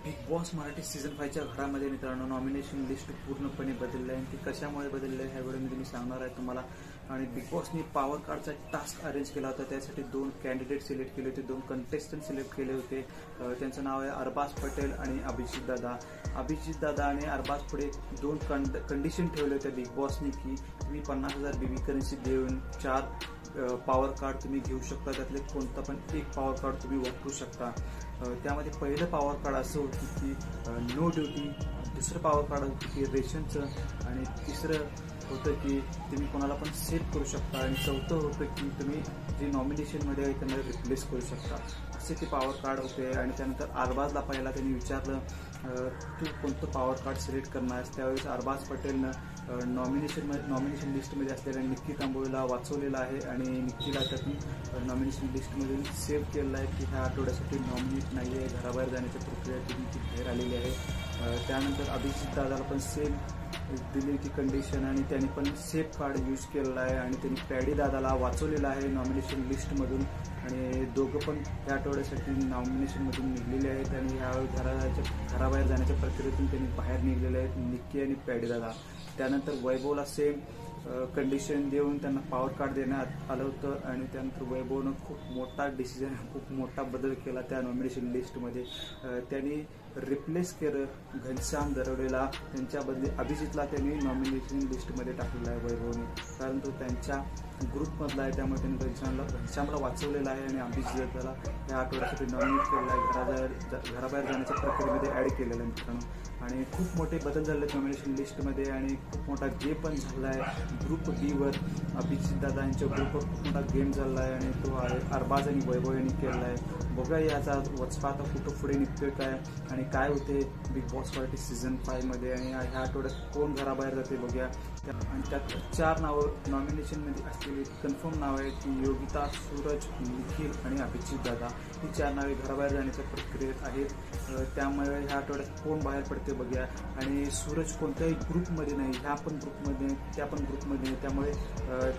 Big boss Marathi season 5 च्या घरामध्ये मित्रांनो नॉमिनेशन लिस्ट पूर्णपणे बदलली आहे. ती कशामुळे बदलली आहे ह्या व्हिडिओमध्ये मी सांगणार आहे तुम्हाला. आणि बिग बॉसनी पॉवर कार्डचा टास्क अरेंज केला होता. त्यासाठी 2 कॅन्डिडेट सिलेक्ट केले होते, 2 कंटेस्टंट सिलेक्ट केले होते. त्यांचं नाव आहे अरबाज पटेल आणि अभिजित दादा. अभिजित दादा आणि अरबाज पुढे 2 कंडिशन ठेवले होते बिग बॉसनी की तुम्ही 50,000 BB करन्सी देऊन 4 पॉवर कार्ड तुम्ही घेऊ शकता. त्यातले कोणतं पण एक पॉवर कार्ड तुम्ही वापरू शकता. त्यामध्ये पहिलं पॉवर कार्ड असं होतं की नो ड्युटी, दुसरं पॉवर कार्ड होतं की रेशनचं, आणि तिसरं होतं की तुम्ही कोणाला पण सेव्ह करू शकता, आणि चौथं होतं की तुम्ही जे नॉमिनेशनमध्ये आहे त्यांना रिप्लेस करू शकता. असे ते पॉवर कार्ड होते. आणि त्यानंतर अरबाजला पहिला त्यांनी विचारलं तू कोणतं पॉवर कार्ड सिलेक्ट करणार. त्यावेळेस अरबाज पटेलनं नॉमिनेशन लिस्टमध्ये असलेल्या निक्की तांबोळीला वाचवलेलं आहे, आणि निक्कीला त्यातून नॉमिनेशन लिस्टमधून सेव्ह केलेलं आहे की ह्या आठवड्यासाठी नॉमिनेट नाही आहे, घराबाहेर जाण्याच्या प्रक्रियेतून ती बाहेर आलेली आहे. त्यानंतर अभिजित दादाला पण सेम दिली ती कंडिशन, आणि त्यांनी पण सेफ कार्ड यूज केलेला आहे, आणि त्यांनी पॅडी दादाला वाचवलेलं आहे नॉमिनेशन लिस्टमधून. आणि दोघं पण या आठवड्यासाठी नॉमिनेशनमधून निघलेले आहेत, आणि ह्यावेळी घराबाहेर जाण्याच्या प्रक्रियेतून त्यांनी बाहेर निघलेले आहेत निक्की आणि पॅडी दादा. त्यानंतर वैभवला सेम कंडिशन देऊन त्यांना पॉवर कार्ड देण्यात आलं होतं, आणि त्यानंतर वैभवनं खूप मोठा डिसिजन, खूप मोठा बदल केला त्या नॉमिनेशन लिस्टमध्ये. त्यांनी रिप्लेस केलं घनश्याम दरोडेला, त्यांच्या बदली अभिजितला त्यांनी नॉमिनेशन लिस्टमध्ये टाकलेलं आहे वैभवने, कारण तो त्यांच्या ग्रुपमधला आहे. त्यामुळे त्यांनी घनश्यामला वाचवलेला आहे, आणि अभिजितला या आठवड्यासाठी नॉमिनेट केलेलं आहे, घराबाहेर जाण्याच्या प्रक्रियेमध्ये ॲड केलेलं आहे मित्रांनो. आणि खूप मोठे बदल झाले आहेत नॉमिनेशन लिस्टमध्ये, आणि खूप मोठा गेम पण झाला आहे. ग्रुप बीवर अभिजित दादा यांच्या ग्रुपवर खूप मोठा गेम झाला आहे, आणि तो आहे अरबाज आणि वैभव यांनी केलेला आहे. बघा याचा वचपा आता कुठं पुढे निघतोय काय, आणि काय होते बिग बॉस मराठी सीझन 5 मध्ये, आणि ह्या आठवड्यात कोण घराबाहेर जाते बघूया. आणि त्यात 4 नावं नॉमिनेशनमध्ये असलेली कन्फर्म नावं आहेत की योगिता, सूरज, निखिल आणि अभिजित दादा. ही 4 नावे घराबाहेर जाण्याच्या प्रक्रियेत आहेत. त्यामुळे ह्या आठवड्यात कोण बाहेर पडते बघूया. आणि सूरज कोणत्याही ग्रुपमध्ये नाही, ह्या पण ग्रुपमध्ये त्या पण ग्रुपमध्ये, त्यामुळे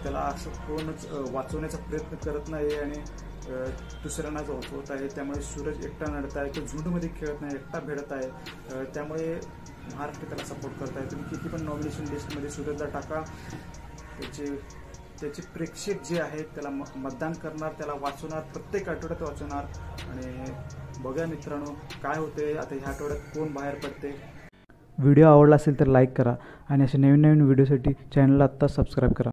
त्याला असं कोणच वाचवण्याचा प्रयत्न करत नाही, आणि दुसऱ्यांनाच वाचवत आहे. त्यामुळे सूरज एकटा लढत आहे, तो झुंडमध्ये खेळत नाही, एकटा भिडत आहे. त्यामुळे महाराष्ट्र त्याला सपोर्ट करत आहे. तुम्ही किती पण नॉमिनेशन लिस्टमध्ये सूरजला टाका, त्याचे प्रेक्षक जे आहेत त्याला मतदान करणार, त्याला वाचवणार, प्रत्येक आठवड्यात वाचवणार. आणि बघा मित्रांनो काय होते आता ह्या आठवड्यात कोण बाहेर पडते. व्हिडिओ आवडला असेल तर लाईक करा, आणि असे नवीन नवीन व्हिडिओसाठी चॅनलला आत्ता सबस्क्राईब करा.